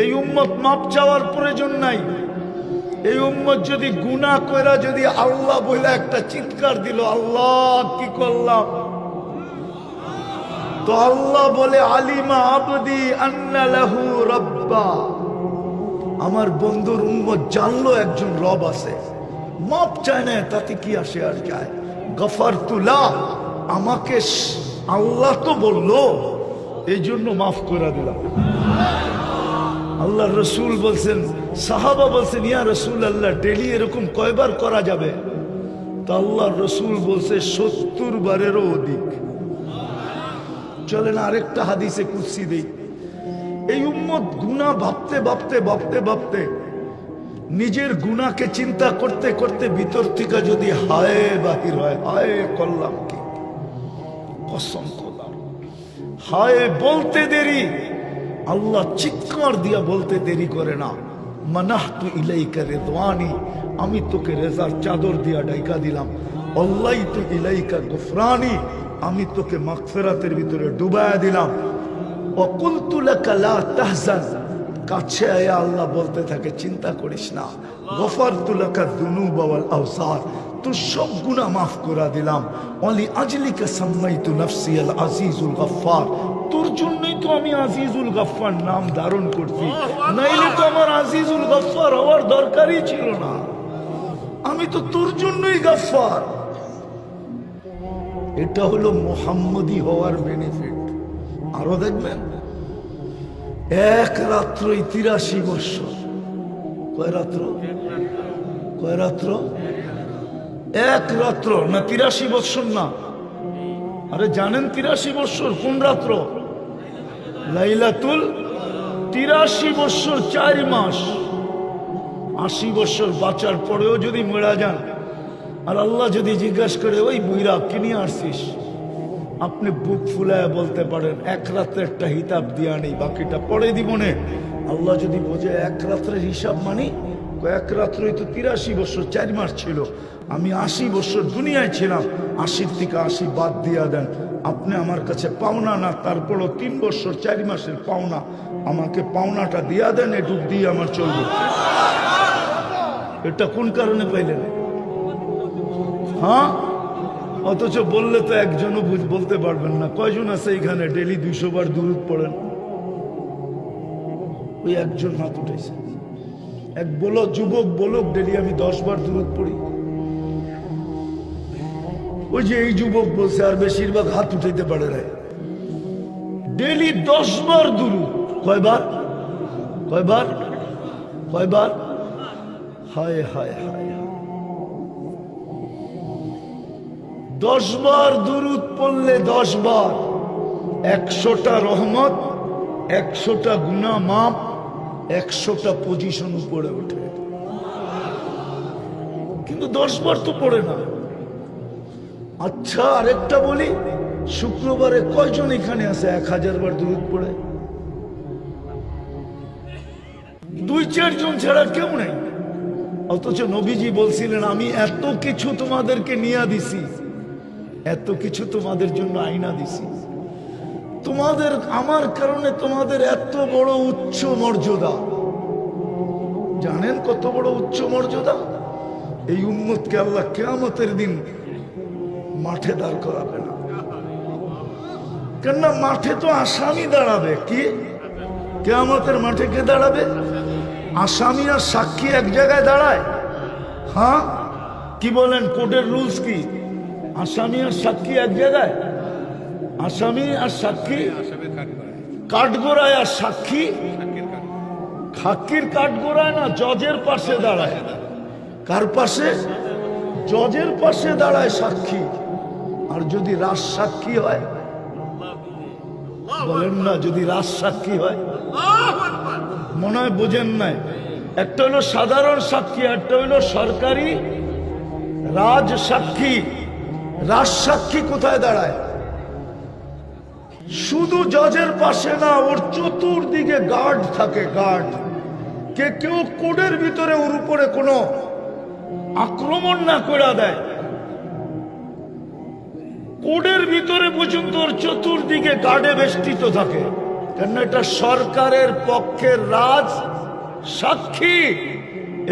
এই উম্মত মাপ চাওয়ার প্রয়োজন নাই। এই উম্মত যদি গুনাহ কইরা যদি আল্লাহ বলে একটা চিৎকার দিল, আল্লাহ কি করলাম, তো আল্লাহ বলে আলিমা আবদি আন্না লাহু রাব্বা, আমার বন্ধুর উম্মত জানলো একজন রব আছে। মাপ চায় না, তাতে কি আসে আর যায়। গফারতু লাহ, আমাকে আল্লাহ তো বললো, এই জন্য মাফ করে দিলাম। আল্লাহ রসুল বলছেন, সাহাবা বলছেন, ইয়া রসুল আল্লাহ ডেলি এরকম কয়বার করা যাবে? তো আল্লাহ রসুল বলছে 70 বারেরও অধিক। চলেন আরেকটা হাদিসে কুদসি দেই। এই উম্মত গুনাহ ভাবতে ভাবতে ভাবতে ভাবতে নিজের গুনাহকে চিন্তা করতে করতে ভিতর থেকে যদি হায় বাহির হয়, হায় করলাম কি, কসম খোদার, হায় বলতে দেরি, আল্লাহ চিৎকার দিয়া বলতে দেরি করে না, মানাহতু ইলাইকা রিদওয়ানি, আমি তোকে রেজার চাদর দিয়া ডাইকা দিলাম, আল্লাহতু ইলাইকা গুফরানি, আমি তোকে মাগফিরাতের ভিতরে ডুবায়া দিলাম, ওয়া কুলতু লাকা লা তাহজান, কাছে আয়া আল্লাহ বলতে থাকে চিন্তা করিস না, গফারতু লাকা যুনুবা ওয়াল আওসার, তোর সব গুনাহ মাফ করে দিলাম, ওয়ালি আজলিকা সাম্মাইতু নাফসি আল আজিজুল গফফার, তোর জন্যই তো আমি আজিজুল গফফার নাম ধারণ করছি, নাইলে তো আমার আজিজুল গফফার হওয়ার দরকারই ছিল না, আমি তো তোর জন্যই গফফার। এটা হলো মুহাম্মদী হওয়ার বেনিফিট। আরো দেখবেন, এক রাত্রই 83 বছর। কয় রাত্র? কয় রাত্র? এক রাত্র না, 83 বছর না। আরে জানেন 83 বছর কোন রাত্র? লাইলাতুল 83 বছর 4 মাস। 80 বছর বাঁচার পরেও যদি মরা যান, আর আল্লাহ যদি জিজ্ঞাসা করে, ওই বুইরা কি নিয়ে আসছিস, আপনি বুক ফুলায় বলতে পারেন এক রাত্রে একটা হিসাব দিয়া নেই, বাকিটা পরে দিব নে। আল্লাহ যদি বোঝে এক রাত্রের হিসাব মানি, এক রাত্রই তো 83 বছর 4 মাস ছিল, আমি 80 বছর দুনিয়ায় ছিলাম, 80 থেকে 80 বাদ দিয়া দেন, আপনি আমার কাছে পাওনা না, তারপরও 3 বছর 4 মাসের পাওনা, আমাকে পাওনাটা দিয়া দেন, এটুক দিয়ে আমার চলবে। এটা কোন কারণে পাইলেন? হ্যাঁ, অথচ বললে তো একজনও বলতে পারবেন না। কয়জন আছে এখানে ডেলি 200 বার দুরূদ পড়েন? ওই একজন হাত উঠেছে। এক বলো যুবক বলুক ডেলি আমি 10 বার দুরূদ পড়ি। ওই যে এই যুবক বলছে, আর বেশিরভাগ হাত উঠাইতে পারে না। ডেলি 10 বার দুরূদ। কয়বার? কয়বার? কয়বার? হায় হায় হায়। 10 বার দুরূদ পড়লে 10 বার 100টা রহমত, 100টা গুনাহ মাপ, 100টা পজিশন উপরে ওঠে। কিন্তু 10 বার তো পড়ে না। আচ্ছা আরেকটা বলি, শুক্রবারে কয়জন এখানে আছে 1000 বার দুরূদ পড়ে? 2-4 জন ছাড়া কেউ নেই। অথচ নবীজি বলছিলেন, আমি এত কিছু তোমাদেরকে নিয়ে দিছি, এত কিছু তোমাদের জন্য আইনা দিছি, তোমাদের আমার কারণে তোমাদের এত বড় উচ্চ মর্যাদা। জানেন কত বড় উচ্চ মর্যাদা? এই উম্মতকে আল্লাহ কিয়ামতের দিন মাঠে দাঁড় করাবে না। কেননা মাঠে তো আসামি দাঁড়াবে। কি কিয়ামতের মাঠে কে দাঁড়াবে? আসামি আর সাক্ষী এক জায়গায় দাঁড়ায়? হ্যাঁ, কি বলেন? কোর্টের রুলস কি? আসামি আর সাক্ষী এক জায়গায়? আসামি আর সাক্ষী কাঠগোড়ায়, আর সাক্ষী খাকির কাঠগোড়ায় না, জজের পাশে দাঁড়ায়। কার পাশে? জজের পাশে দাঁড়ায় সাক্ষী। আর যদি রাজ সাক্ষী হয়, বলেন না, যদি রাজ সাক্ষী হয়, মনে হয় বোঝেন নাই। একটা হলো সাধারণ সাক্ষী, একটা হলো সরকারি রাজ সাক্ষী। রাজ সাক্ষী কোথায় দাঁড়ায়? শুধু জজের পাশে না, ওর চতুর্দিকে গার্ড থাকে। গার্ড কে কেউ কোর্টের ভিতরে ওর উপরে কোনো আক্রমণ না করে দেয়, কোর্টের ভিতরে পর্যন্ত ওর চতুর্দিকে গার্ডে বেষ্টিত থাকে। কেন এটা সরকারের পক্ষের রাজ সাক্ষী,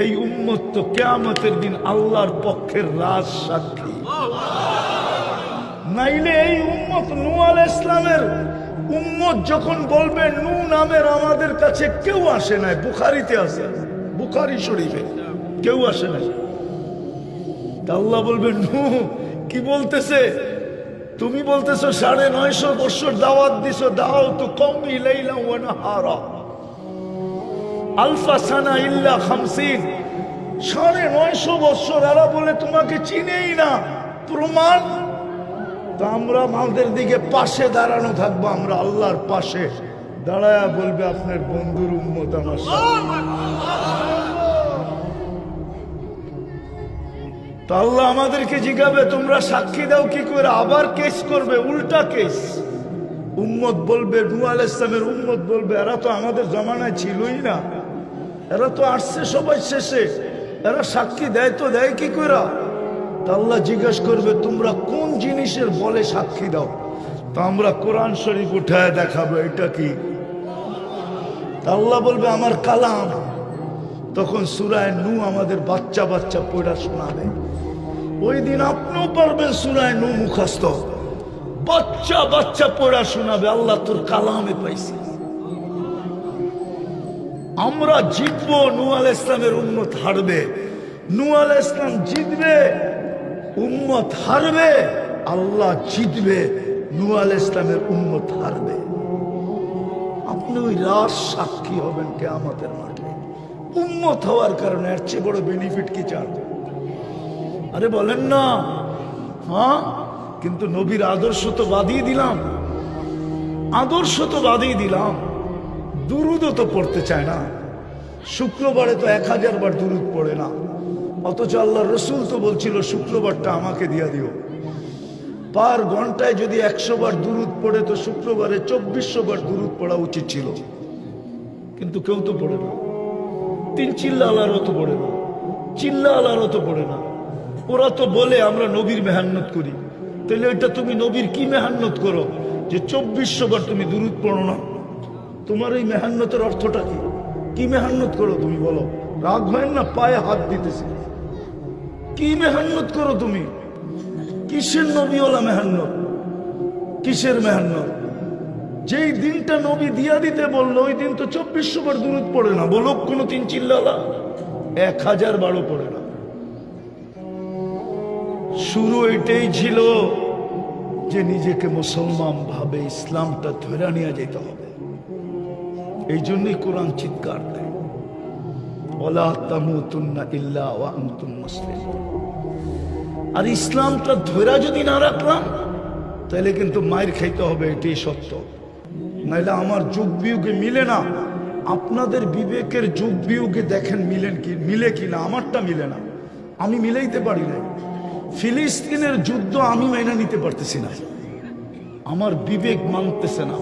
এই উম্মত তো কিয়ামতের দিন আল্লাহর পক্ষের রাজ সাক্ষী। নাইলে এই উম্মত নূহ আলাইহিস সালামের উম্মত যখন বলবে নূহ নামের আমাদের কাছে কেউ আসে নাই, বুখারীতে আছে, বুখারী শরীফে কেউ আসে নাই, আল্লাহ বলবে নূহ কি বলতেছে, তুমি বলতেছো 950 বছর দাওয়াত দিছো, দাও তো কওমি লাইলা ওয়া নাহারা আলফা সানা ইল্লা 50, 950 বছর এরা বলে তোমাকে চিনেই না, প্রমাণ তো আমরা আমাদের দিকে পাশে দাঁড়ানো থাকবো, আমরা আল্লাহর পাশে দাঁড়ায়া বলবে আপনার বন্ধুর উম্মত আমার সাথে। তো আল্লাহ আমাদেরকে জিজ্ঞাবে তোমরা সাক্ষী দাও কি করে, আবার কেস করবে, উল্টা কেস। উম্মত বলবে, নূহ আলাইহিস সালামের উম্মত বলবে এরা তো আমাদের জামানায় ছিলই না, এরা তো আসছে সবাই শেষে, এরা সাক্ষী দেয় তো দেয় কি করে। তা আল্লাহ জিজ্ঞেস করবে তোমরা কোন জিনিসের বলে সাক্ষী দাও, তো আমরা কোরআন শরীফ উঠায় দেখাবো এটা কি। তা আল্লাহ বলবে আমার কালাম। তখন সূরায়ে নূহ আমাদের বাচ্চা বাচ্চা পড়া শোনাবে, ওই দিন আপনিও পারবেন সূরায়ে নূহ মুখস্থ, বাচ্চা বাচ্চা পড়া শোনাবে, আল্লাহ তোর কালামে পাইছি। আমরা জিতবো, নূহ আলাইহিস সালামের উম্মত হারবে, নূহ আলাইহিস সালাম জিতবে, উম্মত হারবে, আল্লাহ জিতবে, নূহ আলাইহিস সালামের উম্মত হারবে। আপনি ওই রাজ সাক্ষী হবেন কিয়ামতের মাঠে উম্মত হওয়ার কারণে। এর চেয়ে বড় বেনিফিট কি চান? আরে বলেন না, হ্যাঁ, কিন্তু নবীর আদর্শ তো বাদিয়ে দিলাম, আদর্শ তো বাদিয়ে দিলাম, দুরুদও তো পড়তে চায় না, শুক্রবারে তো 1000 বার দুরুদ পড়ে না, অথচ আল্লাহ রসুল তো বলছিল শুক্রবারটা আমাকে দিয়া দিও। পার ঘন্টায় যদি 100 বার দুরুদ পড়ে তো শুক্রবারে 2400 বার দুরুদ পড়া উচিত ছিল, কিন্তু কেউ তো পড়ে না। 3 চিল্লা আল্লাহরও তো পড়ে না, চিল্লা আল্লাহরও তো পড়ে না। ওরা তো বলে আমরা নবীর মেহান্নত করি, তাহলে এটা তুমি নবীর কি মেহান্নত করো যে 2400 বার তুমি দুরুদ পড়ো না? তোমার এই মেহান্নতের অর্থটা কি? কি মেহান্নত করো তুমি বলো? রাগ হয় না, পায়ে হাত দিতেছে, কি মেহান্নত করো তুমি? কিসের নবীওয়ালা মেহান্নত, কিসের মেহান্নত? যেই দিনটা নবী দিয়া দিতে বললো ওই দিন তো 2400 বার দুরুদ পড়ে না, বলো কোনো 3 চিল্লালা 1000 বারও পড়ে না। শুরু এটাই ছিল যে নিজেকে মুসলমান ভাবে ইসলামটা ধরে নিয়ে যেতে হবে। এই জন্যই কোরআন চিৎকার দেয়, ওয়ালা তামুতুন্না ইল্লা ওয়া আনতুম মুসলিমুন। আর ইসলামটা ধরে যদি না রাখলাম তাহলে কিন্তু মায়ের খাইতে হবে, এটাই সত্য। নাইলে আমার যুগ বিয়োগে মিলে না, আপনাদের বিবেকের যুগ বিয়োগে দেখেন মিলে কিনা, আমারটা মিলে না, আমি মিলাইতে পারি না। ফিলিস্তিনের যুদ্ধ আমি মাইনা নিতে পারতেছি না, আমার বিবেক মানতেছে না,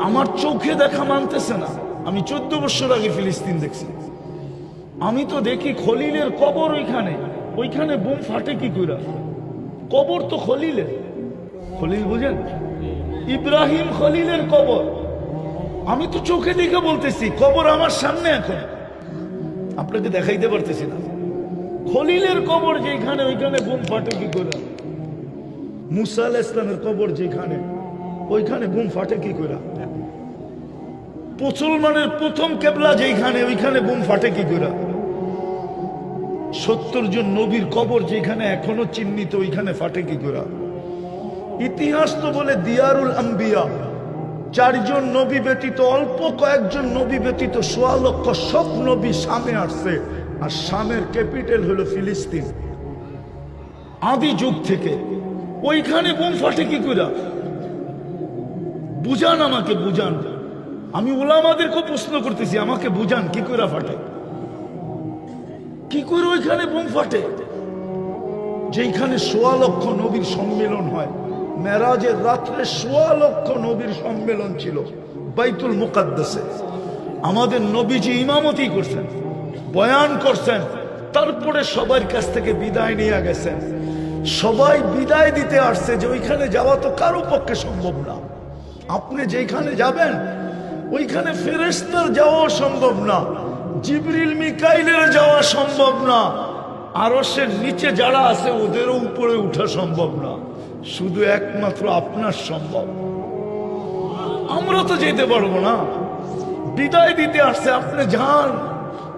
আমার চোখে দেখা মানতেছে না। আমি 14 বছর আগে ফিলিস্তিন দেখছি, আমি তো দেখি খলিলের কবর, ওইখানে বোম ফাটে কি করে? কবর তো খলিলের, খলিল বুঝেন, ইব্রাহিম খলিলের কবর, আমি তো চোখে দেখে বলতেছি, কবর আমার সামনে, এখন আপনাকে দেখাইতে পারতেছি না। খলিলের কবর যেখানে, ওইখানে বোম ফাটে কি করে? মুসা আলাইহিস সালামের কবর যেখানে, ওইখানে বোম ফাটে কি করে? মুসলমানের প্রথম কেবলা যেখানে, ওইখানে বোম ফাটে কি করে? 70 জন নবীর কবর যেখানে এখনো চিহ্নিত, ওইখানে ফাটে কি করে? ইতিহাস তো বলে দিয়ারুল আম্বিয়া, 4 জন নবী ব্যতীত, অল্প কয়েকজন নবী ব্যতীত 1.25 লক্ষ সব নবী শামে আসছে, আর শামের ক্যাপিটাল হলো ফিলিস্তিন আদি যুগ থেকে। ওইখানে বোম ফাটে কি করে? বুঝান, আমাকে বুঝান। আমি উলামাদেরকে প্রশ্ন করতেছি, আমাকে বুঝান কি করে ফাটে, কি করে ওইখানে বোম ফাটে? যেখানে 1.25 লক্ষ নবীর সম্মেলন হয়, মেরাজের রাত্রে 1.25 লক্ষ নবীর সম্মেলন ছিল বাইতুল মুকাদ্দাসে। আমাদের নবীজি ইমামতি করছেন, বয়ান করছেন, তারপরে সবার কাছ থেকে বিদায় নিয়ে গেছেন। সবাই বিদায় দিতে আসছে যে ওইখানে যাওয়া তো কারো পক্ষে সম্ভব না, আপনি যেখানে যাবেন ওইখানে ফেরেশতার যাওয়া সম্ভব না, জিবরিল মিকাইলের যাওয়া সম্ভব না, আরশের নিচে যারা আছে ওদেরও উপরে উঠা সম্ভব না, শুধু একমাত্র আপনার সম্ভব। আমরা তো যেতে পারবো না, বিদায় দিতে আসছে, আপনি যান,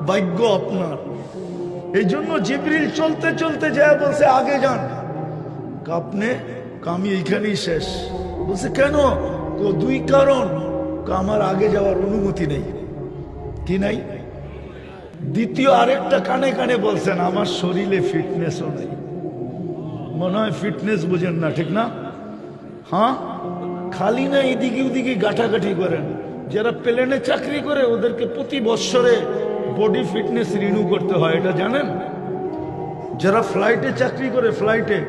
ভাগ্য আপনার। এই জন্য জিবরিল চলতে চলতে যায় বলছে আগে যান। আপনি আমি এইখানেই শেষ। বলছে কেন? দুই কারণ, আমার আগে যাওয়ার অনুমতি নেই। কি নাই? দ্বিতীয় আরেকটা কানে কানে বলছেন আমার শরীরে ফিটনেসও নেই। মনে হয় ফিটনেস বুঝেন না, ঠিক না? হ্যাঁ, খালি না এদিকে ওদিকে গাঠাগাঠি করেন। যারা প্লেনে চাকরি করে ওদেরকে প্রতি বৎসরে বডি ফিটনেস রিনিউ করতে হয়, এটা জানেন? যারা ফ্লাইটে চাকরি করে, ফ্লাইটে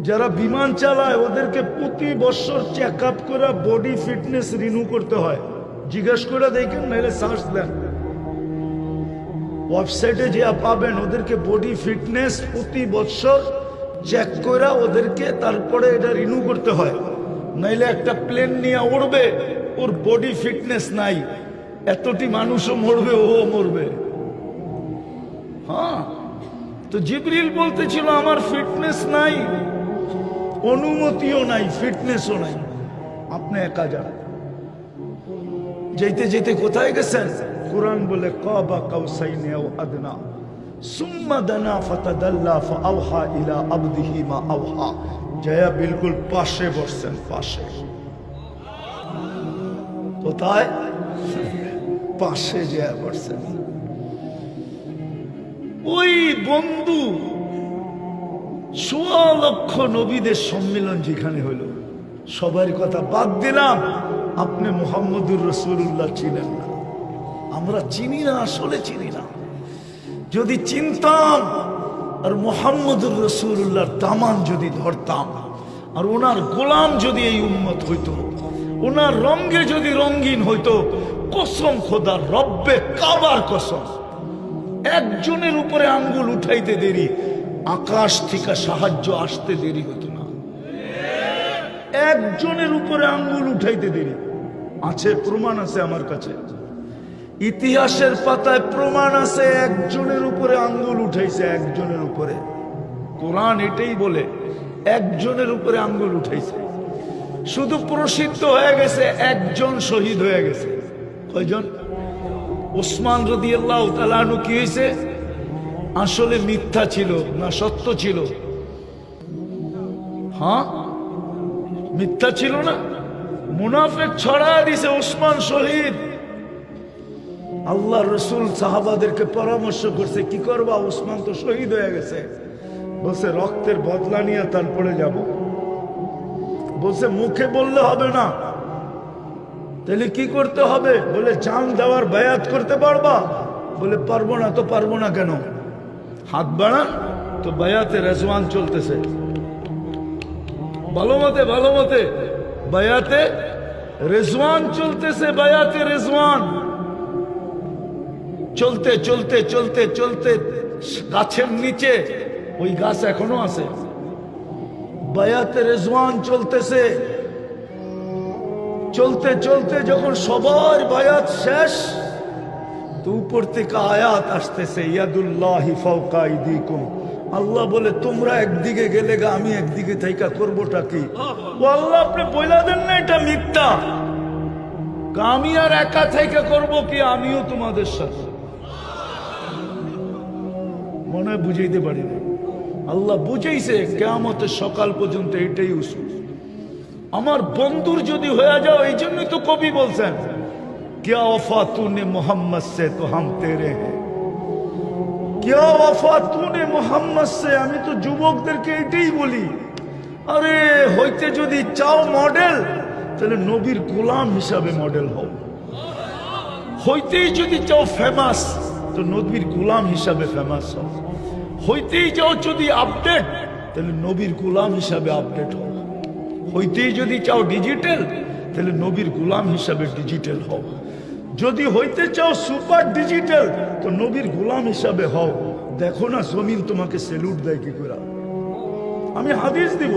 যারা বিমান চালায় ওদেরকে প্রতি বছর চেক আপ করে বডি ফিটনেস রিনিউ করতে হয়। জিজ্ঞেস করে দেখেন, নাহলে সার্চ দেন, ওয়েবসাইটে যে পাবেন। ওদেরকে বডি ফিটনেস প্রতি বছর চেক করে ওদেরকে তারপরে এটা রিনিউ করতে হয়। নাইলে একটা প্লেন নিয়ে উড়বে, ওর বডি ফিটনেস নাই, এতটি মানুষও মরবে, ও মরবে। হ্যাঁ, তো জিবরিল বলতেছিল আমার ফিটনেস নাই, অনুমতিও নাই, ফিটনেসও নাই, আপনি একা যান। যেতে যেতে কোথায় গেছেন? কুরআন বলে কাবা কাউসাইনি আও আদনা সুম্মা দানা ফাতাদাল্লা ফাআওহা ইলা আবদিহি মা আওহা। জয়া বিলকুল পাশে বসছেন, পাশে। কোথায়? পাশে জয়া বসছেন। ওই বন্ধু ১৬ লক্ষ নবীদের সম্মেলন যেখানে হলো, সবার কথা বাদ দিলাম, আপনি মুহাম্মদুর রাসূলুল্লাহ চিনেন না। আমরা চিনি না, আসলে চিনি না। যদি চিনতাম আর মুহাম্মদুর রাসূলুল্লাহর দামান যদি ধরতাম, আর ওনার গোলাম যদি এই উম্মত হইতো, ওনার রঙে যদি রঙিন হইতো, কসম খোদা, রব্বে কাবার কসম, একজনের উপরে আঙ্গুল উঠাইতে দেরি, আকাশ থেকে সাহায্য আসতে দেরি হতো না। একজনের উপরে আঙ্গুল উঠাইতে দেরি। আছে, প্রমাণ আছে আমার কাছে, ইতিহাসের পাতায় প্রমাণ আছে, একজনের উপরে আঙ্গুল উঠাইছে, একজনের উপরে। কোরআন এটাই বলে, একজনের উপরে আঙ্গুল উঠাইছে। শুধু প্রসিদ্ধ হয়ে গেছে, একজন শহীদ হয়ে গেছে। কয়জন? ওসমান রাদিয়াল্লাহু তাআলা আনহু কি হয়েছে? আসলে মিথ্যা ছিল না সত্য ছিল? হ্যাঁ, মিথ্যা ছিল না, মুনাফিক ছড়ায় দিছে, ওসমান শহীদ। আল্লাহ রসুল সাহাবাদেরকে পরামর্শ করছে, কি করবা? ওসমান তো শহীদ হয়ে গেছে। বলছে রক্তের বদলা নিয়ে তারপরে যাব। বলছে মুখে বললে হবে না, তাহলে কি করতে হবে? বলে জান দেওয়ার বায়াত করতে পারবা? বলে পারবো না। তো পারবো না কেন? হাত বাড়ান। তো বায়াতে রেজওয়ান চলতেছে, ভালো মতে ভালো মতে বায়াতে রেজওয়ান চলতেছে, বায়াতে রেজওয়ান চলতে চলতে চলতে চলতে গাছের নিচে, ওই গাছ এখনো আছে, বায়াতে রেজওয়ান চলতেছে। চলতে চলতে যখন সবার বায়াত শেষ, তো উপর থেকে আয়াত আসতেছে, ইয়াদুল্লাহি ফাওকা আইদিকুম। আল্লাহ বলে তোমরা একদিকে গেলে গা, আমি একদিকে থাইকা করবোটা কি? ও আল্লাহ, আপনি বইলা দেন না এটা মিথ্যা। আমি আর একা থাইকা করবো কি? আমিও তোমাদের সাথে। মনে হয় বুঝাইতে পারি না। আল্লাহ বুঝাইছে কিয়ামতের সকাল পর্যন্ত এটাই উসুল। আমার বন্ধুর যদি হয়ে যাও, এই জন্যই তো কবি বলছেন, क्या वफा तूने मोहम्मद से तो हम तेरे हैं, क्या वफा तूने मोहम्मद से। আমি তো যুবকদেরকে এটাই বলি, আরে হইতে যদি চাও মডেল, তাহলে নবীর গোলাম হিসাবে মডেল হও। হইতেই যদি চাও ফেমাস, তো নবীর গোলাম হিসাবে ফেমাস হও। হইতেই চাও যদি আপডেট, তাহলে নবীর গোলাম হিসাবে আপডেট হও। হইতেই যদি চাও ডিজিটাল, তাহলে নবীর গোলাম হিসাবে ডিজিটাল হও। যদি হইতে চাও সুপার ডিজিটাল, তো নবীর গোলাম হিসাবে হও। দেখো না জমিন তোমাকে স্যালুট দেয় কি করে। আমি হাদিস দিব,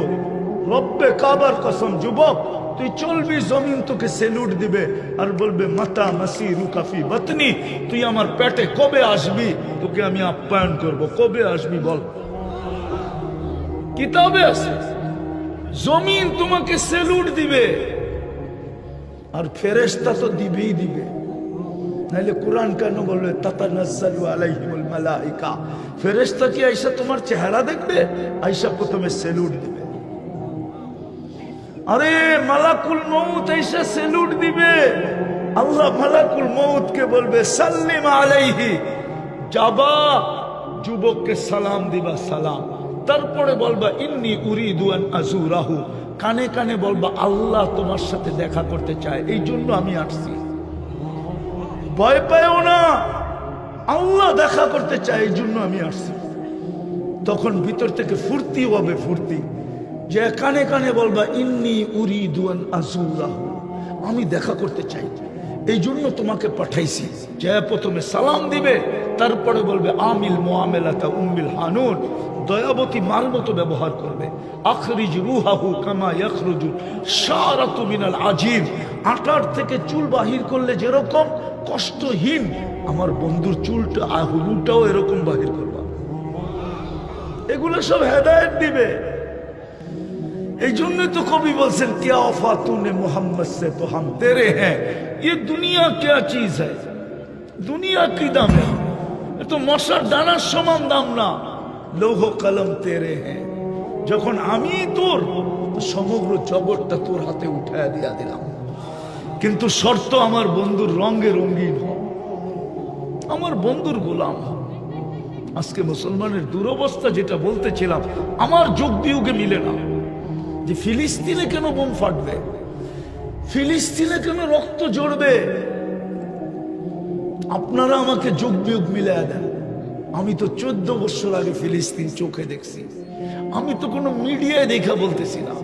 রব্বে কাবার কসম, যুবক তুই চলবি, জমিন তোকে সেলুট দিবে আর বলবে মাতা মাসিরু কাফি বাতনি, তুই আমার পেটে কবে আসবি, তোকে আমি আপ্যায়ন করব, কবে আসবি বল। কিতাবে আছে জমিন তোমাকে সেলুট দিবে, আর ফেরেশতা তো দিবেই দিবে, নাইলে কোরআন কেন বলবে তাতানাজ্জালু আলাইহিমুল মালাইকা, ফেরেশতা কি আয়েশা তোমার চেহারা দেখবে? আয়েশা প্রথমে সেলুট দিবে। আরে মালাকুল মউত আয়েশা সেলুট দিবে, আল্লাহ মালাকুল মউতকে বলবে সাল্লিম আলাইহি, যাবা যুবককে সালাম দিবা, সালাম। তারপরে বলবা ইন্নী উরিদু আন আযুরাহু, কানে কানে বলবা আল্লাহ তোমার সাথে দেখা করতে চায়, এই জন্য আমি আসছি। ভয় পাইও না, আল্লাহ দেখা করতে চায়, এই জন্য আমি আসছি। তখন ভিতর থেকে ফুর্তি হবে, ফুর্তি, যে কানে কানে বলবা ইন্নী উরিদু আন আযুরাহু, আমি দেখা করতে চাই, এই জন্য তোমাকে পাঠাইছি। যে প্রথমে সালাম দিবে, তারপরে বলবে আমিল মুআমালাতা উম্মিল হানুন, দয়াবতী মার মতো ব্যবহার করবে। আখরিজ রুহাহু কামা ইয়াখরুজু শারাতু মিনাল আজিব, আটার থেকে চুল বাহির করলে যেরকম কষ্টহীন, আমার বন্ধুর চুলটা আহুলুটাও এরকম বাহির করবা। এগুলো সব হেদায়েত দিবে। এই জন্য তো কবি বলছেন क्या वफा तूने मोहम्मद से तो हम तेरे हैं, ये दुनिया क्या चीज है, दुनिया की दाम है, तो মশার দানার সমান দাম না, লৌহ কলম তেরে হ্যাঁ। যখন আমি তোর, সমগ্র জগৎটা তোর হাতে উঠায় দিয়া দিলাম, কিন্তু শর্ত আমার বন্ধুর রঙে রঙিন হ, আমার বন্ধুর গোলাম হ। আজকে মুসলমানের দুরবস্থা যেটা বলতেছিলাম, আমার যোগ বিয়োগে মিলে না, যে ফিলিস্তিনে কেন বোম ফাটবে, ফিলিস্তিনে কেন রক্ত ঝরবে। আপনারা আমাকে যোগ বিয়োগ মিলিয়ে দেন। আমি তো 14 বছর আগে ফিলিস্তিন চোখে দেখছি, আমি তো কোনো মিডিয়ায় দেখা বলতেছি না,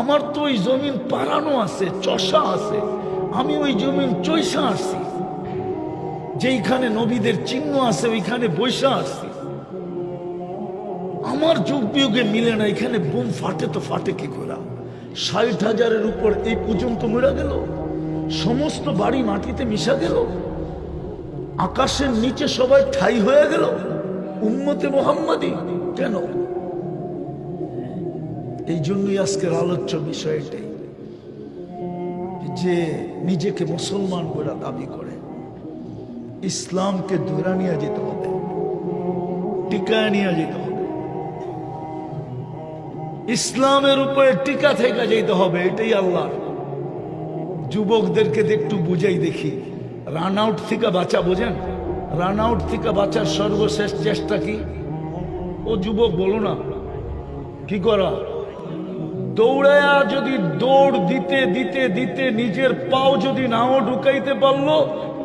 আমার তো ওই জমিন পারানো আছে, চষা আছে, আমি ওই জমিন চৈষা আসছি, যেইখানে নবীদের চিহ্ন আছে ওইখানে বৈশা আসছি। আমার যোগ বিয়োগে মিলে না, এখানে বোম ফাটে তো ফাটে কি করে? 60,000-এর উপর এই পর্যন্ত মরে গেল, সমস্ত বাড়ি মাটিতে মিশা গেল, আকাশের নিচে সবাই ঠাই হয়ে গেল, উম্মতে মুহাম্মাদি কেন? এই জন্যই আজকের আলোচ্য বিষয় এটাই, যে নিজেকে মুসলমান বলে দাবি করে, ইসলামকে ধরে নিয়ে যেতে হবে, টিকায় নিয়ে যেতে হবে, ইসলামের উপরে টিকা থেকে যেতে হবে, এটাই আল্লাহ। যুবকদেরকে একটু বুঝাই দেখি, রান আউট থেকে বাঁচা, বোঝেন? রান আউট থেকে বাঁচার সর্বশেষ চেষ্টা কি? ও যুবক বলো না, কি করা? দৌড়ায়া যদি দৌড় দিতে দিতে দিতে নিজের পাও যদি নাও ঢুকাইতে পারলো,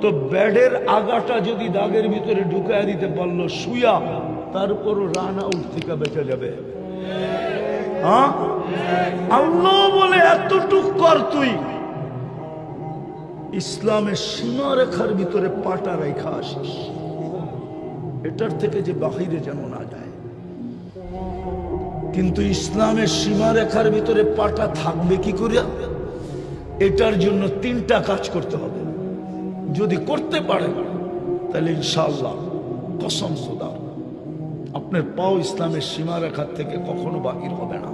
তো ব্যাডের আগাটা যদি দাগের ভিতরে ঢুকাইয়া দিতে পারলো শুয়া, তারপরও রান আউট থেকে বেঁচে যাবে। হ্যাঁ, আল্লাহ বলে এতটুক কর তুই, ইসলামের সীমা রেখার ভিতরে পাটা রেখা আসিস, এটার থেকে যে বাহিরে যেন না যায়। কিন্তু ইসলামের সীমা রেখার ভিতরে পাটা থাকবে কি করে? এটার জন্য 3টা কাজ করতে হবে। যদি করতে পারে তাহলে ইনশাআল্লাহ কসম খোদা আপনার পাও ইসলামের সীমা রেখার থেকে কখনো বাহির হবে না।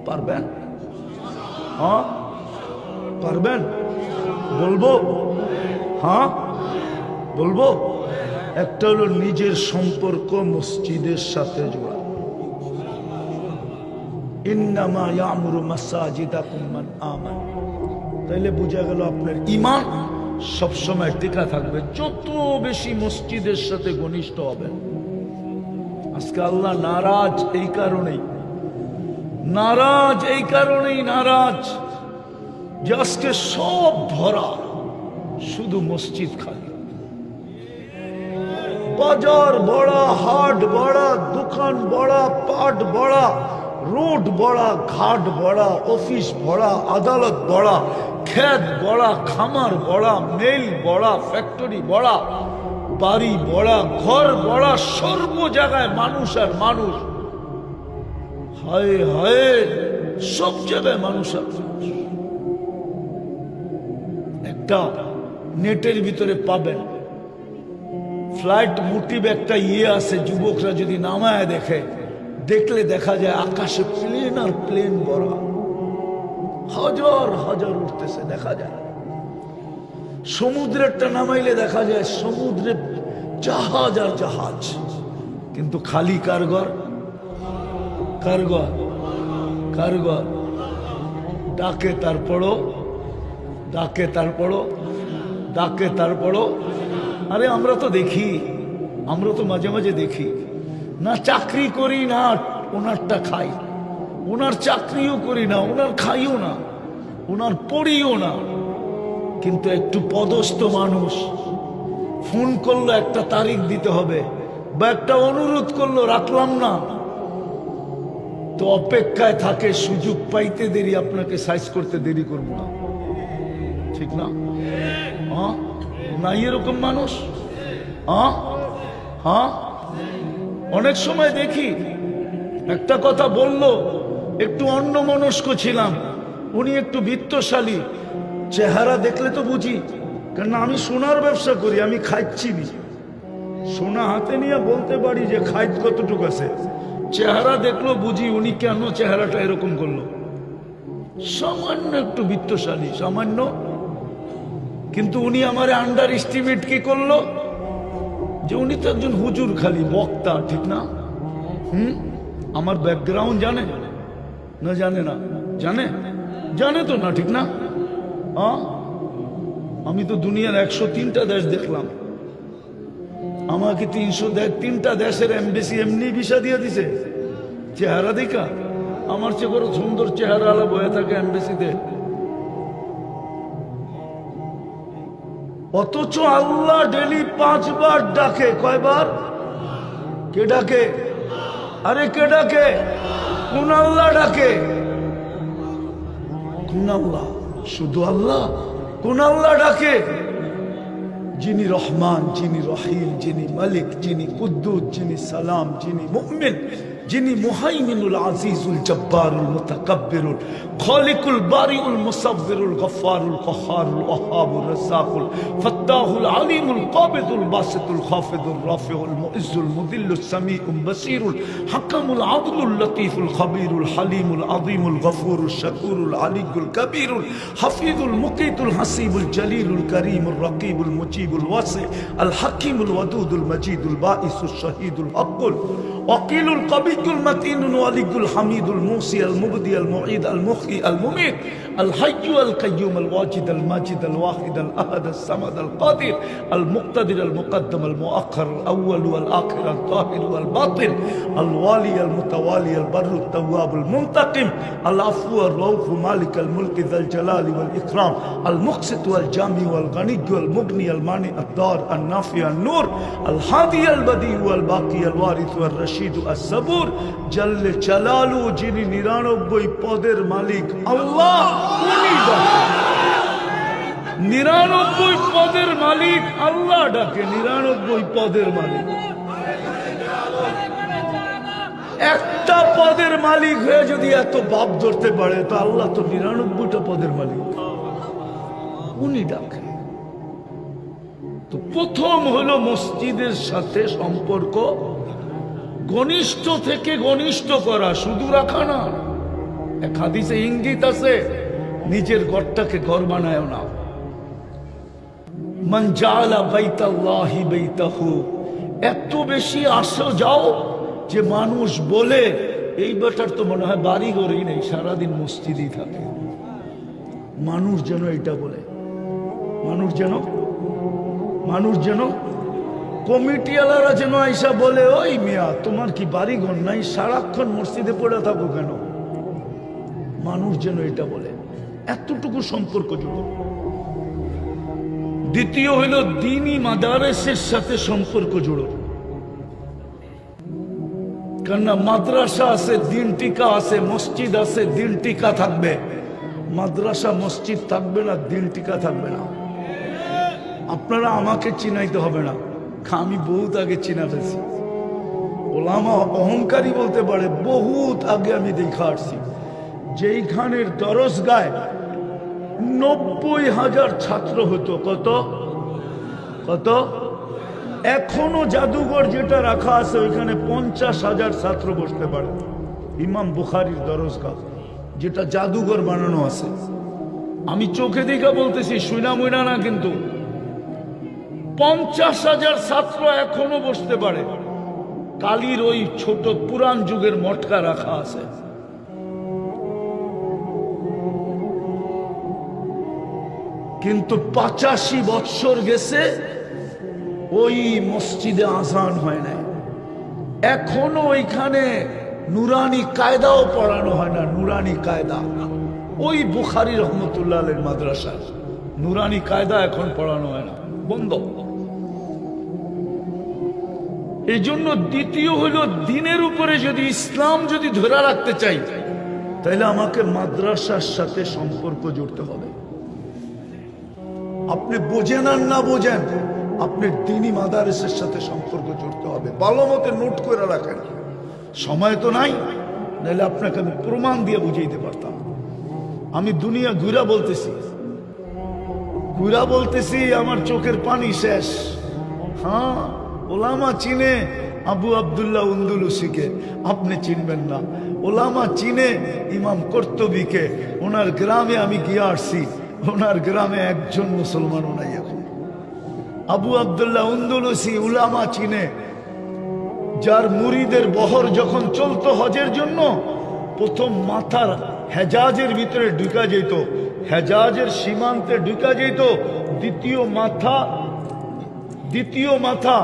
পারবেন? হ্যাঁ পারবেন? বলবো? হ্যাঁ বলবো। একটা হলো নিজের সম্পর্ক মসজিদের সাথে জোড়া। ইন্নামা ইয়ামুরু মাসাজিদাকুম মান আমান। তাইলে বোঝা গেল আপনার ঈমান সবসময় টিকা থাকবে যত বেশি মসজিদের সাথে ঘনিষ্ঠ হবেন। আজকে আল্লাহ নারাজ এই কারণেই, নারাজ এই কারণেই নারাজ যে আজকে সব ভরা, শুধু মসজিদ খালি। বাজার বড়া, হাট বড়া, দোকান বড়া, পাট বড়া, রোড বড়া, ঘাট বড়া, অফিস বড়া, আদালত বড়া, ক্ষেত বড়া, খামার বড়া, মেল বড়া, ফ্যাক্টরি বড়া, বাড়ি বড়া, ঘর বড়া, সর্ব জায়গায় মানুষ আর মানুষ। হায় হায়, সব জায়গায় মানুষ আছে। একটা নেটের ভিতরে পাবেন ফ্লাইট মোটিভ একটা আছে, যুবকরা যদি নামায় দেখলে দেখা যায় আকাশে প্লেন আর প্লেন ভরা, হাজার হাজার উঠতেছে দেখা যায়। সমুদ্রেরটা নামাইলে দেখা যায় সমুদ্রে জাহাজ আর জাহাজ, কিন্তু খালি কারগর কারগর কারগর। ডাকে তারপরও ডাকে তারপরও ডাকে তারপরও। আরে আমরা তো দেখি, আমরা তো মাঝে মাঝে দেখি না, চাকরি করি না ওনারটা খাই, ওনার চাকরিও করি না, ওনার খাইও না, ওনার পড়িও না, কিন্তু একটু পদস্থ মানুষ ফোন করলো একটা তারিখ দিতে হবে বা একটা অনুরোধ করলো রাখলাম না, তো অপেক্ষায় থাকে সুযোগ পাইতে দেরি, আপনাকে সাইজ করতে দেরি করবো না, ঠিক না? হ্যাঁ না, এরকম মানুষ। হ্যাঁ হ্যাঁ, অনেক সময় দেখি একটা কথা বললো, একটু অন্যমনস্ক ছিলাম, উনি একটু বিত্তশালী, চেহারা দেখলে তো বুঝি, কেন আমি সোনার ব্যবসা করি, আমি খাইছি নি, সোনা হাতে নিয়ে বলতে পারি যে খাইত কতটুকু আছে। চেহারা দেখলো বুঝি উনি কেন চেহারাটা এরকম করলো, সামান্য একটু বিত্তশালী, সামান্য। কিন্তু উনি আমার আন্ডার এস্টিমেট কি করলো, যে উনি তো একজন হুজুর, খালি বক্তা, ঠিক না? আমার ব্যাকগ্রাউন্ড জানে না? জানে না? জানে? জানে তো না, ঠিক না? আমি তো দুনিয়ার 103টা দেশ দেখলাম, আমাকে 303টা দেশের এমবেসি এমনি ভিসা দিয়ে দিছে চেহারা দেখা। আমার চেয়ে বড় সুন্দর চেহারা আলা বয়ে থাকে এমবেসিতে, অথচ আল্লাহ ডেলি 5 বার ডাকে। কয়বার? কে ডাকে? আরে কে ডাকে? কোন আল্লাহ ডাকে? কোন আল্লাহ? শুধু আল্লাহ? কোন আল্লাহ ডাকে? যিনি রহমান, যিনি রহিম, যিনি মালিক, যিনি কুদ্দুস, যিনি সালাম, যিনি মুমিন, যিনি মুহাইমিনুল আজিজুল জব্বারুল মুতাকাব্বিরুল খালিকুল বারিউল মুসাব্বিরুল গফফারুল কহারুল ওয়াহাবুর রাজ্জাকুল ফাত্তাহুল আলিমুল কাবিদুল বাসিতুল খাফিদুর রাফিউল মুইজ্জুল মুদিল্লুস সামিউল বাসিরুল হাকামুল আদলুল লতীফুল খবীরুল হালিমুল আযীমুল গফুরুল শাকুরুল আলিয়ুল কবীরুল হাফিজুল মুকিতুল হাসিবুল জলিলুল করিমুল রকিবুল মুজিবুল ওয়াসি আল হাকিমুল ওয়াদুদুল মজিদুল বাঈসুল শহীদুল হকুল ওয়াকিলুল কবি المتين الولي الحميد الموصي المبدي المعيد المحيي المميت الحي القيوم الواجد الماجد الواحد الأحد الصمد القادر المقتدر المقدم المؤخر الأول والآخر الظاهر والباطن الوالي المتوالي البر التواب المنتقم العفو الرؤوف مالك الملك ذا الجلال والإكرام المقسط والجامع والغني والمغني المانع الدار النافع النور الهادي البديع والباقي الوارث والرشيد الصبور জাল্লে চালালু, যিনি 99 পদের মালিক আল্লাহ, উনি ডাকে। 99 পদের মালিক আল্লাহ ডাকে, 99 পদের মালিক। একটা পদের মালিক হয়ে যদি এত বাপ ধরতে পারে, তো আল্লাহ তো 99টা পদের মালিক, উনি ডাকে। তো প্রথম হলো মসজিদের সাথে সম্পর্ক ঘনিষ্ঠ থেকে ঘনিষ্ঠ করা, শুধু রাখা না। এক হাদিসে ইঙ্গিত আছে, নিজের ঘরটাকে ঘর বানায় না। মান জাআলা বাইতাল্লাহি বাইতাহু, এত বেশি আসো যাও যে মানুষ বলে এই বেটার তো মনে হয় বাড়ি ঘরই নেই, সারাদিন মসজিদেই থাকে। মানুষ যেন এটা বলে, মানুষ যেন কমিটিওয়ালারা যেন আইসা বলে, ওই মিয়া তোমার কি বাড়ি ঘর নাই, সারাক্ষণ মসজিদে পড়ে থাকো কেন? মানুষ যেন এটা বলে, এতটুকু সম্পর্ক জুড়ে। দ্বিতীয় হইল দ্বীনি মাদারেসের সাথে সম্পর্ক জুড়ো। কেননা মাদ্রাসা আছে, দিন টিকা আছে, মসজিদ আছে, দিন টিকা থাকবে। মাদ্রাসা মসজিদ থাকবে না, দিন টিকা থাকবে না। আপনারা আমাকে চিনাইতে হবে না, আমি বহুত আগে চিনা ফেলছি। ওলামা অহংকারী বলতে পারে, বহুত আগে আমি দেখা আসছি যেইখানের দরজগায় 90,000 ছাত্র হতো। কত কত? এখনো জাদুঘর যেটা রাখা আছে ওইখানে 50,000 ছাত্র বসতে পারে। ইমাম বুখারীর দরজগাহ যেটা জাদুঘর বানানো আছে, আমি চোখে দেখা বলতেছি, শুনা মুইনা না, কিন্তু 50,000 ছাত্র এখনো বসতে পারে। কালির ওই ছোট পুরান যুগের মটকা রাখা আছে। কিন্তু 85 বৎসর গেছে, ওই মসজিদে আজান হয় নাই। এখনো ওইখানে নুরানি কায়দাও পড়ানো হয় না। নুরানি কায়দা ওই বুখারী রহমতুল্লাহ আলাইহির মাদ্রাসা, নুরানি কায়দা এখন পড়ানো হয় না, বন্ধ। এই জন্য দ্বিতীয় হলো, দিনের উপরে যদি ইসলাম যদি ধরে রাখতে চাই, তাহলে আমাকে মাদ্রাসার সাথে সম্পর্ক জুড়তে হবে। আপনি বোঝেন আর না বোঝেন, আপনার দ্বীনি মাদারিসের সাথে সম্পর্ক জুড়তে হবে। ভালো মতো নোট করে রাখেন, সময় তো নাই, নাহলে আপনাকে আমি প্রমাণ দিয়ে বুঝাইতে পারতাম। আমি দুনিয়া ঘুরা বলতেছি, আমার চোখের পানি শেষ। হ্যাঁ, ওলামা চিনে আবু আব্দুল্লাহ উন্দুলুসিকে, আপনি চিনবেন না। ওলামা চিনে ইমাম কর্তবীকে, ওনার গ্রামে আমি গিয়ে আসছি, ওনার গ্রামে একজন মুসলমানও নাই এখন। আবু আব্দুল্লাহ উন্দুলুসি উলামা চিনে, যার মুরিদের বহর যখন চলতো হজের জন্য, প্রথম মাথার হেজাজের ভিতরে ঢুকা যেত, হেজাজের সীমান্তে ঢুকা যেত, দ্বিতীয় মাথা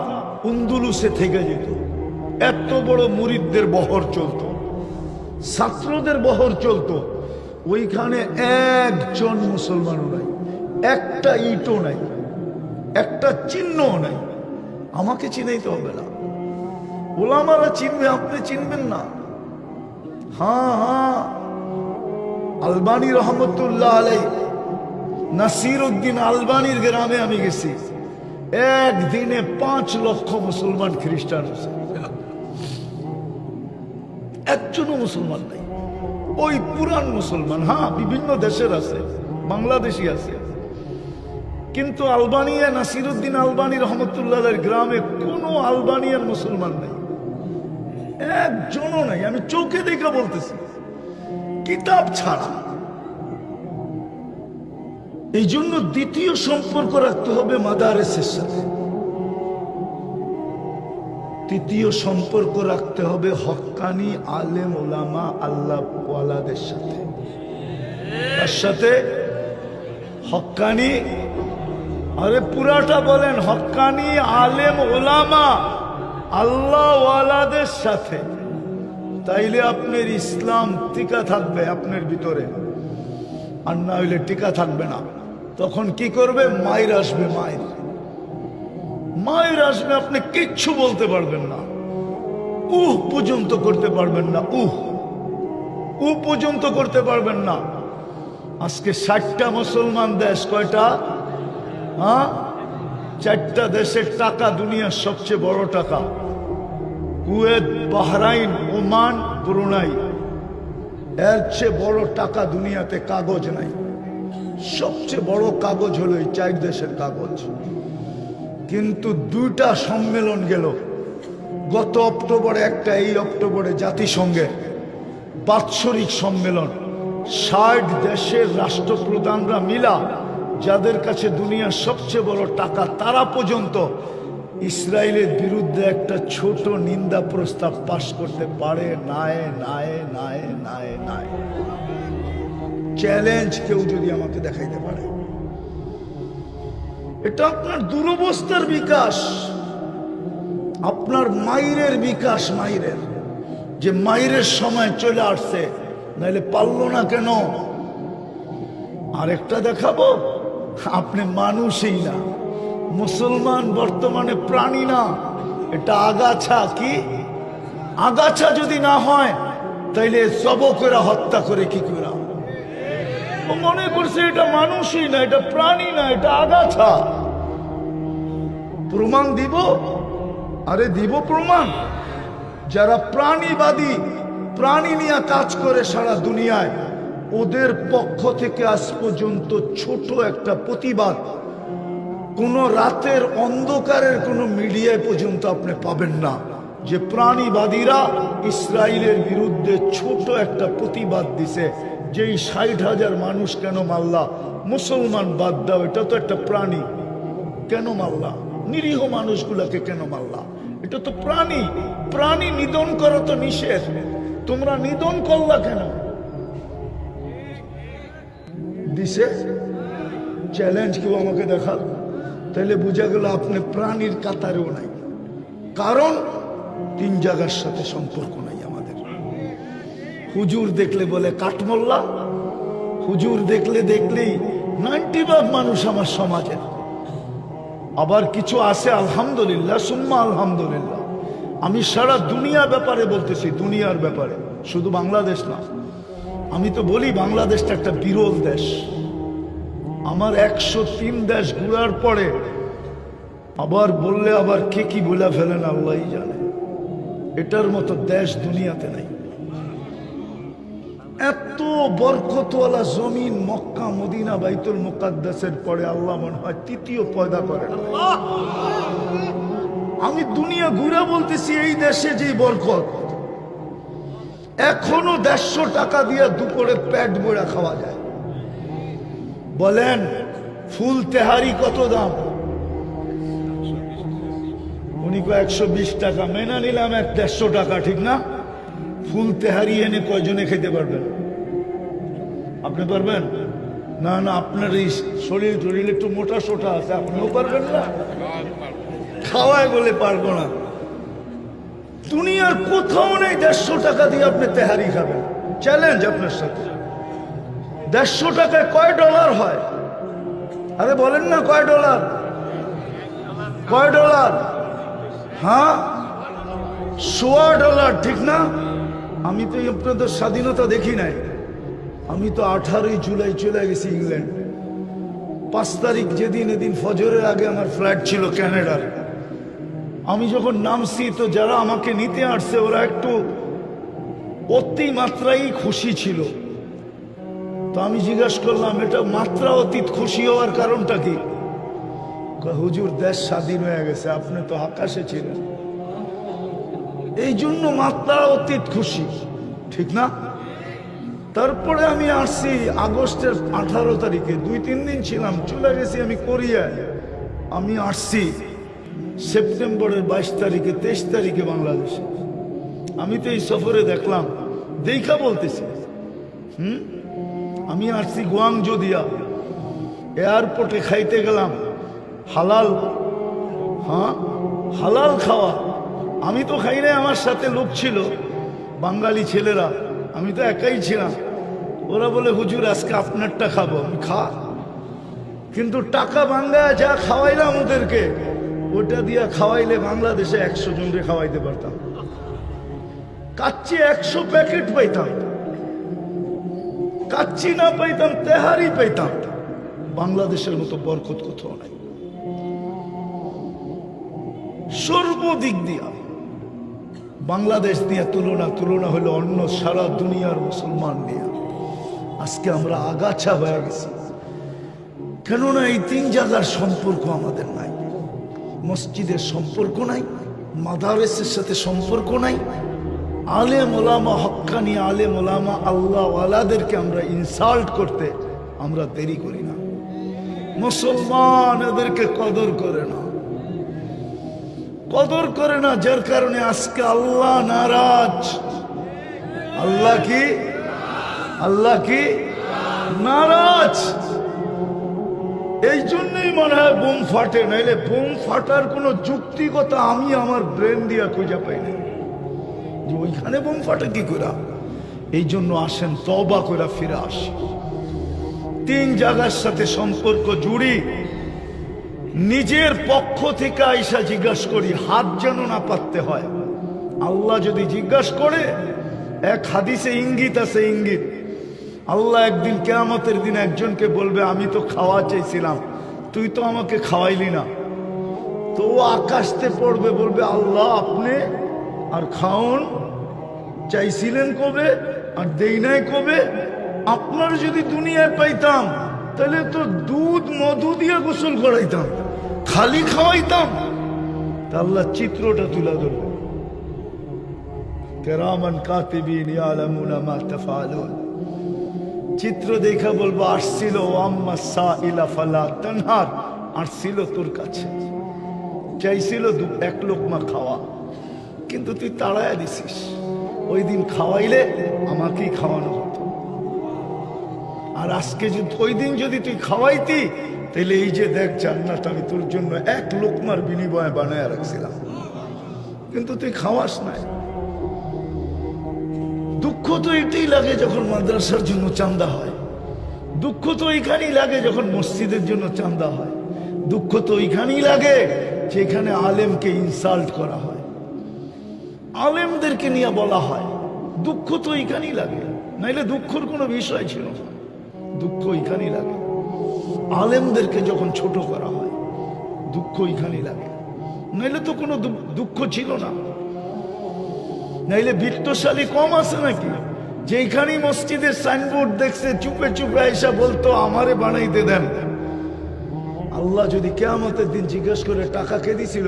উন্দুলুসে থেকে যেত। এত বড় মুরিদদের বহর চলতো, ছাত্রদের বহর চলতো। ওইখানে একজন মুসলমানও নাই, একটা ইটও নাই, একটা চিহ্নও নাই। আমাকে চিনাইতে হবে না, ওলামারা চিনবে, আপনি চিনবেন না। হ্যাঁ, আলবানী রহমতুল্লাহ আলাইহি, নাসির উদ্দিন আলবানীর গ্রামে আমি গেছি। একদিনে 5 লক্ষ মুসলমান খ্রিস্টান আছে, একজনও মুসলমান নাই। ওই পুরান মুসলমান, হ্যাঁ বিভিন্ন দেশের আছে, বাংলাদেশি আছে, কিন্তু আলবানিয়া নাসিরউদ্দিন আলবানী রহমতুল্লাহের গ্রামে কোনো আলবানিয়ার মুসলমান নাই, একজনও নাই। আমি চোখে দেখে বলতেছি, কিতাব ছাড়া। এই জন্য দ্বিতীয় সম্পর্ক রাখতে হবে মাদারেসের সাথে, তৃতীয় সম্পর্ক রাখতে হবে হক্কানি আলেম ওলামা আল্লাহ ওয়ালাদের সাথে। তার সাথে হক্কানি, আরে পুরাটা বলেন, হক্কানি আলেম ওলামা আল্লাহ ওয়ালাদের সাথে। তাইলে আপনার ইসলাম টিকা থাকবে আপনার ভিতরে, আর না হইলে টিকা থাকবে না। তখন কি করবে? মায়ের আসবে, মায়ের আসবে, আপনি কিচ্ছু বলতে পারবেন না, পর্যন্ত করতে পারবেন না, পর্যন্ত করতে পারবেন না। আজকে 60টা মুসলমান দেশ, কয়টা? হ্যাঁ, 4টা দেশের টাকা দুনিয়ার সবচেয়ে বড় টাকা, কুয়েত, বাহরাইন, ওমান, ব্রুনাই। এর চেয়ে বড় টাকা দুনিয়াতে কাগজ নাই। সবচেয়ে বড় কাগজ হলো এই 4 দেশের কাগজ। কিন্তু 2টা সম্মেলন গেল, গত অক্টোবরে একটা, এই অক্টোবরে জাতিসংঘে বাৎসরিক সম্মেলন। 60 দেশের রাষ্ট্রপ্রধানরা মিলা, যাদের কাছে দুনিয়ার সবচেয়ে বড় টাকা, তারা পর্যন্ত ইসরায়েলের বিরুদ্ধে একটা ছোট নিন্দা প্রস্তাব পাশ করতে পারে নাই। চ্যালেঞ্জ কেউ যদি আমাকে দেখাইতে পারে। এটা আপনার দুরবস্থার বিকাশ, আপনার মাইরের বিকাশ, মাইরের যে মাইরের সময় চলে আসছে, নাইলে পারলো না কেন? আরেকটা দেখাবো, আপনি মানুষই না, মুসলমান বর্তমানে প্রাণী না, এটা আগাছা। কি আগাছা যদি না হয় তাইলে সব করে হত্যা করে কি করে? ও মনে করছে এটা মানুষই না, এটা প্রাণী না, এটা আগাছা। প্রমাণ দিব, আরে দিব প্রমাণ। যারা প্রাণীবাদী, প্রাণী নিয়ে কাজ করে সারা দুনিয়ায়, ওদের পক্ষ থেকে আজ পর্যন্ত ছোট একটা প্রতিবাদ কোন রাতের অন্ধকারের কোন মিডিয়ায় পর্যন্ত আপনি পাবেন না যে প্রাণীবাদীরা ইসরায়েলের বিরুদ্ধে ছোট একটা প্রতিবাদ দিছে যে 60,000 মানুষ কেন মারলা, মুসলমান বাদ দাও, এটা তো একটা প্রাণী, কেন মারলা, নিরীহ মানুষগুলাকে কেন মারলা, এটা তো প্রাণী, প্রাণী নিধন করা তো নিষেধ, তোমরা নিধন করলা কেন? দিছে চ্যালেঞ্জ, কেউ আমাকে দেখাল, তাহলে বোঝা গেল আপনি প্রাণীর কাতারেও নাই। কারণ 3 জায়গার সাথে সম্পর্ক নাই আমাদের। হুজুর দেখলে বলে কাঠমোল্লা, হুজুর দেখলেই 90% মানুষ আমার সমাজের। আবার কিছু আছে আলহামদুলিল্লাহ, সুম্মা আলহামদুলিল্লাহ, আমি সারা দুনিয়া ব্যাপারে বলতেছি, দুনিয়ার ব্যাপারে, শুধু বাংলাদেশ না। আমি তো বলি বাংলাদেশটা একটা বিরল দেশ। আমার 103 দেশ ঘুরার পরে আবার বললে আবার কে কি বলে ফেলেন আল্লাহই জানে, এটার মতো দেশ দুনিয়াতে নাই। এত বরকতওয়ালা জমিন মক্কা, মদিনা, বাইতুল মুকাদ্দাসের পরে আল্লাহ মনে হয় তৃতীয় পয়দা করেন। আমি দুনিয়া ঘুরে বলতেছি এই দেশে যে বরকত, এখনো 150 টাকা দিয়ে দুপুরে পেট ভরে খাওয়া যায়। বলেন ফুল তেহারি কত দাম? উনি 120 টাকা, মেনে নিলাম 150 টাকা, ঠিক না? ফুল তেহারি এনে কয়জনে খেতে পারবেন? আপনি পারবেন না? না, আপনার এই শরীর একটু মোটা সোটা আছে, আপনিও পারবেন না, খাওয়ায় বলে পারবো না। দুনিয়ার কোথাও নেই 150 টাকা দিয়ে আপনি তেহারি খাবেন। চ্যালেঞ্জ আপনার সাথে। 150 টাকায় কয় ডলার হয়? আরে বলেন না, কয় ডলার? কয় ডলার? হ্যাঁ, $1.25, ঠিক না? আমি তো আপনাদের স্বাধীনতা দেখি নাই। আমি তো 18 জুলাই চলে গেছি ইংল্যান্ড। 5 তারিখ যেদিন, এদিন ফজরের আগে আমার ফ্লাইট ছিল ক্যানাডার। আমি যখন নামছি তো যারা আমাকে নিতে আসছে ওরা একটু অতিমাত্রাই খুশি ছিল। তো আমি জিজ্ঞাসা করলাম, এটা মাত্রা অতীত খুশি হওয়ার কারণটা কি? হুজুর দেশ স্বাধীন হয়ে গেছে, আপনি তো আকাশে ছিলেন, এই জন্য মাত্রা অতীত খুশি, ঠিক না? তারপরে আমি আসছি আগস্টের 18 তারিখে, 2-3 দিন ছিলাম, চলে গেছি আমি কোরিয়ায়। আমি আসছি সেপ্টেম্বরের 22 তারিখে, 23 তারিখে বাংলাদেশে। আমি তো এই সফরে দেখলাম, দেখা বলতেছি। আমি আসছি গুয়াংজো দিয়া, এয়ারপোর্টে খাইতে গেলাম হালাল, হ্যাঁ হালাল খাওয়া। আমি তো খাই নাই, আমার সাথে লোক ছিল বাঙালি ছেলেরা, আমি তো একাই ছিলাম। ওরা বলে হুজুর আজকে আপনারটা খাবো। আমি খা, কিন্তু টাকা বাঙ্গায় যা খাওয়াইলাম ওদেরকে, ওটা দিয়া খাওয়াইলে বাংলাদেশে 100 জনকে খাওয়াইতে পারতাম। কাচ্চি 100 প্যাকেট পাইতাম, কাচ্চি না পাইতাম তেহারি পাইতাম। বাংলাদেশের মতো বরকত কোথাও নাই সর্বদিক দিয়া। বাংলাদেশ দিয়ে তুলনা হলো অন্য সারা দুনিয়ার মুসলমান নিয়ে। আজকে আমরা আগাছা হয়ে গেছি, কেননা এই 3 জায়গার সম্পর্ক আমাদের নাই। মসজিদের সম্পর্ক নাই, মাদারেসের সাথে সম্পর্ক নাই, আলেম ওলামা, হক্কানি আলেম ওলামা আল্লাহ ওয়ালাদেরকে আমরা ইনসাল্ট করতে আমরা দেরি করি না। মুসলমান এদেরকে কদর করে না, কদর করে না, যার কারণে আজকে আল্লাহ নারাজ। আল্লাহ কি নারাজ। এই জন্যই মনে হয় বোম ফাটে, নাইলে বোম ফাটার কোনো যুক্তিকতা আমি আমার ব্রেন দিয়া খুঁজে পাই না যে ওইখানে বোম ফাটে কি করে। এই জন্য আসেন তওবা করে ফিরে আসি। 3 জায়গার সাথে সম্পর্ক জুড়ি, নিজের পক্ষ থেকে আইসা জিজ্ঞাসা করি, হাত যেন না পাততে হয়। আল্লাহ যদি জিজ্ঞাসা করে, এক হাদিসে ইঙ্গিত আছে, ইঙ্গিত, আল্লাহ একদিন কিয়ামতের দিন একজনকে বলবে, আমি তো খাওয়া চাইছিলাম, তুই তো আমাকে খাওয়াইলি না। তো ও আকাশতে পড়বে, বলবে, আল্লাহ আপনি আর খাওন চাইছিলেন কবে আর দেই নাই কবে? আপনার যদি দুনিয়ায় পাইতাম তাহলে তো দুধ মধু দিয়ে গোসল করাইতাম, খালি খাওয়াইতাম। তা আল্লাহ চিত্রটা তুলে ধরবে, কিরামান কাতিবিন ইয়ালামুনা মা তাফআলুন। চিত্র দেখা বলবো আসছিল আম্মা সাইলা ফালা তানহার, আসছিল তোর কাছে, চাইছিল এক লোকমা খাওয়া, কিন্তু তুই তাড়ায়া দিছিস। ওই দিন খাওয়াইলে আমাকেই খাওয়ানো হতো, আর আজকে যদি ওই দিন যদি তুই খাওয়াইতি তাহলে এই যে দেখ জান্নাত আমি তোর জন্য এক লোকমার বিনিময়ে বানায় রাখছিলাম, কিন্তু তুই খাওয়াস নাই। দুঃখ তো এটাই লাগে যখন মাদ্রাসার জন্য চাঁদা হয়, দুঃখ তো ওইখানেই লাগে যখন মসজিদের জন্য চাঁদা হয়, দুঃখ তো ওইখানেই লাগে যেখানে আলেমকে ইনসাল্ট করা হয়, আলেমদেরকে নিয়ে বলা হয়। দুঃখ তো ওইখানেই লাগে, নাইলে দুঃখের কোনো বিষয় ছিল না। দুঃখ ওইখানেই লাগে আলেমদেরকে যখন ছোট করা হয়, দুঃখ ওইখানেই লাগে, নাইলে তো কোনো দুঃখ ছিল না। নাইলে বিত্তশালী কম আছে নাকি? যেখানেই মসজিদের সাইনবোর্ড দেখছে চুপে চুপে আইসা বলতো আমারে বানাইতে দেন। আল্লাহ যদি কিয়ামতের দিন জিজ্ঞেস করে টাকা কে দিছিল,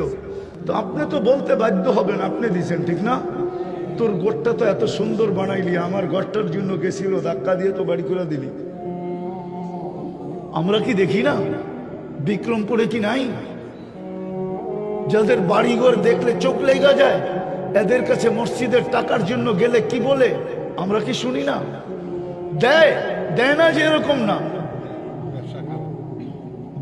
তো আপনি তো বলতে বাধ্য হবেন আপনি দিছেন, ঠিক না? তোর ঘরটা তো এত সুন্দর বানাইলি, আমার ঘরটার জন্য গেছিল, ধাক্কা দিয়ে তো বাড়ি করে দিলি। আমরা কি দেখি না? বিক্রমপুরে কি নাই যাদের বাড়িঘর দেখলে চোখ লেগে যায়? এদের কাছে মসজিদের টাকার জন্য গেলে কি বলে আমরা কি শুনি না? দেয় দেয় না যে এরকম না,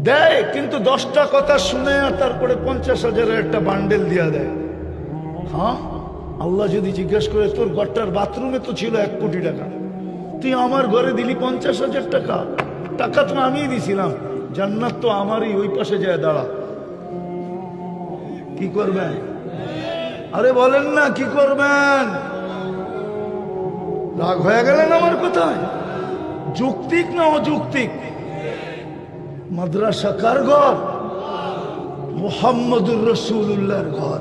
দেয়, কিন্তু 10টা কথা শুনে তারপরে 50,000-এর একটা বান্ডেল দিয়া দেয়। হ্যাঁ, আল্লাহ যদি জিজ্ঞাসা করে তোর ঘরটার বাথরুমে তো ছিল 1 কোটি টাকা, তুই আমার ঘরে দিলি 50,000 টাকা, টাকা তো আমিই দিছিলাম, জান্নাত তো আমারই, ওই পাশে যায় দাঁড়া। কি করবেন? আরে বলেন না কি করবেন? রাগ হয়ে গেলেন আমার কথায়? যৌক্তিক না অযৌক্তিক? মাদ্রাসা কার ঘর? মুহাম্মদুর রাসূলুল্লাহর ঘর।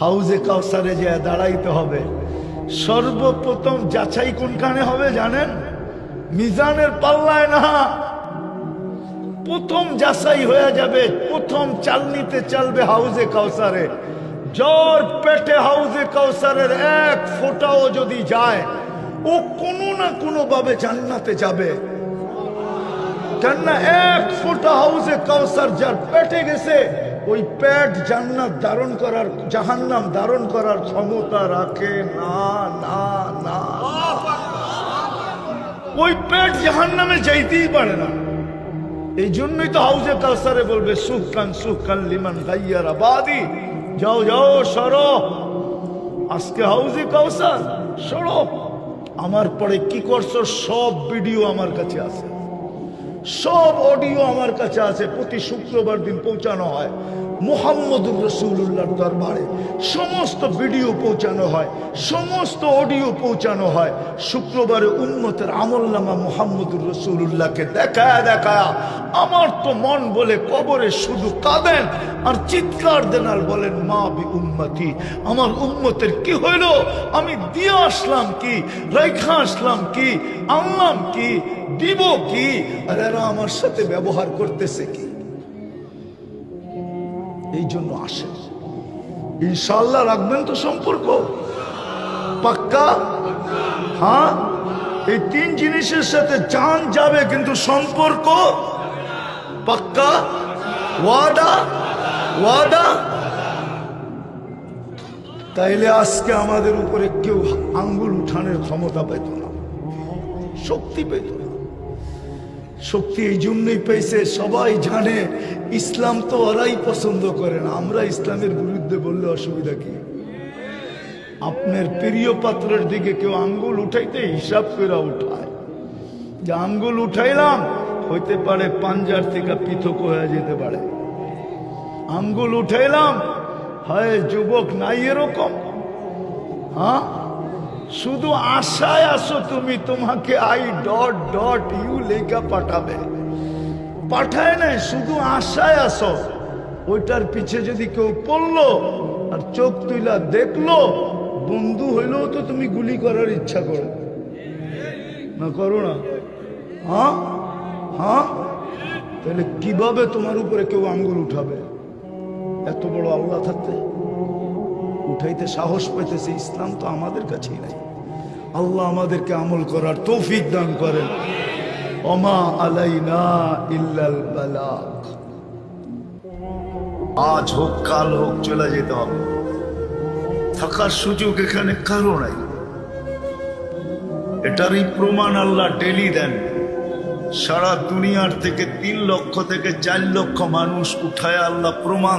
হাউজে কাউসারে যে দাঁড়াইতে হবে, সর্বপ্রথম যাচাই কোনখানে হবে জানেন? মিজানের পাল্লায় না, প্রথম যাচাই হয়ে যাবে, প্রথম চালনিতে চালবে হাউজে কাউসারে। জ্বর পেটে হাউজে কাউসারের 1 ফোঁটাও যদি যায়, ও কোনো না কোনো ভাবে জান্নাতে যাবে। কেননা 1 ফোঁটা হাউজে কাউসার যার পেটে গেছে, ওই পেট জান্নাত ধারণ করার, জাহান্নাম ধারণ করার ক্ষমতা রাখে না, না, না। ওই পেট জাহান্নামে যাইতেই পারে না। এই জন্যই তো হাউজে কাউসারে বলবে সুখান লিমান গাইয়ারা বাদি, যাও যাও সরো, আজকে হাউজে কাউসার সরো। আমার পরে কি করছো সব ভিডিও আমার কাছে আছে, সব অডিও আমার কাছে আছে। প্রতি শুক্রবার দিন পৌঁছানো হয় মুহাম্মদুর রাসূলুল্লাহর দরবারে, সমস্ত ভিডিও পৌঁছানো হয়, সমস্ত অডিও পৌঁছানো হয়। শুক্রবারে উম্মতের আমলনামা মুহাম্মদুর রাসূলুল্লাহকে দেখায় দেখায় আমার তো মন বলে কবরে শুধু কাঁদেন আর চিৎকার দেন আর বলেন মা বি উম্মতি, আমার উম্মতের কি হইল? আমি দিয়ে আসলাম কি, রেখা আসলাম কি, আনলাম কি, দিব কি, আর এরা আমার সাথে ব্যবহার করতেছে কি? এই জন্য আসে। ইনশাআল্লাহ রাখবেন তো সম্পর্ক পাক্কা? হ্যাঁ, এই 3 জিনিসের সাথে জান যাবে, কিন্তু সম্পর্ক পাক্কা। ওয়াদা ওয়াদা। তাইলে আজকে আমাদের উপরে কেউ আঙ্গুল উঠানোর ক্ষমতা পেত না, শক্তি পেত না। শক্তি এই জন্যই পেয়েছে, সবাই জানে ইসলাম তো ওরাই পছন্দ করে না, আমরা ইসলামের বিরুদ্ধে বললে অসুবিধা কি? আপনার প্রিয় পাত্রের দিকে কেউ আঙ্গুল উঠাইতে হিসাব করে উঠায়, যে আঙ্গুল উঠাইলাম হইতে পারে পাঞ্জার থেকে পৃথক হয়ে যেতে পারে, আঙ্গুল উঠাইলাম হয় যুবক নাই এরকম। হ্যাঁ, শুধু আশায় আসো তুমি, তোমাকে I.U লেখা পাঠাবে, পাঠায় নাই, শুধু আশায় আসো। ওইটার পিছে যদি কেউ পড়লো আর চোখ তুইলা দেখলো, বন্ধু হইলেও তো তুমি গুলি করার ইচ্ছা করো না, করো না? হ্যাঁ হ্যাঁ, তাহলে কিভাবে তোমার উপরে কেউ আঙ্গুল উঠাবে? এত বড় আল্লাহ থাকতে উঠাইতে সাহস পেতেছে। ইসলাম তো আমাদের কাছেই নাই। আল্লাহ আমাদেরকে আমল করার তৌফিক দান করেন। ওমা আলাইনা ইল্লাল বালাগ। আজ হোক কাল হোক চলে যেতে হবে, থাকার সুযোগ এখানে কারো নাই। এটারই প্রমাণ আল্লাহ ডেলি দেন। সারা দুনিয়ার থেকে 3 লক্ষ থেকে 4 লক্ষ মানুষ উঠায় আল্লাহ প্রমাণ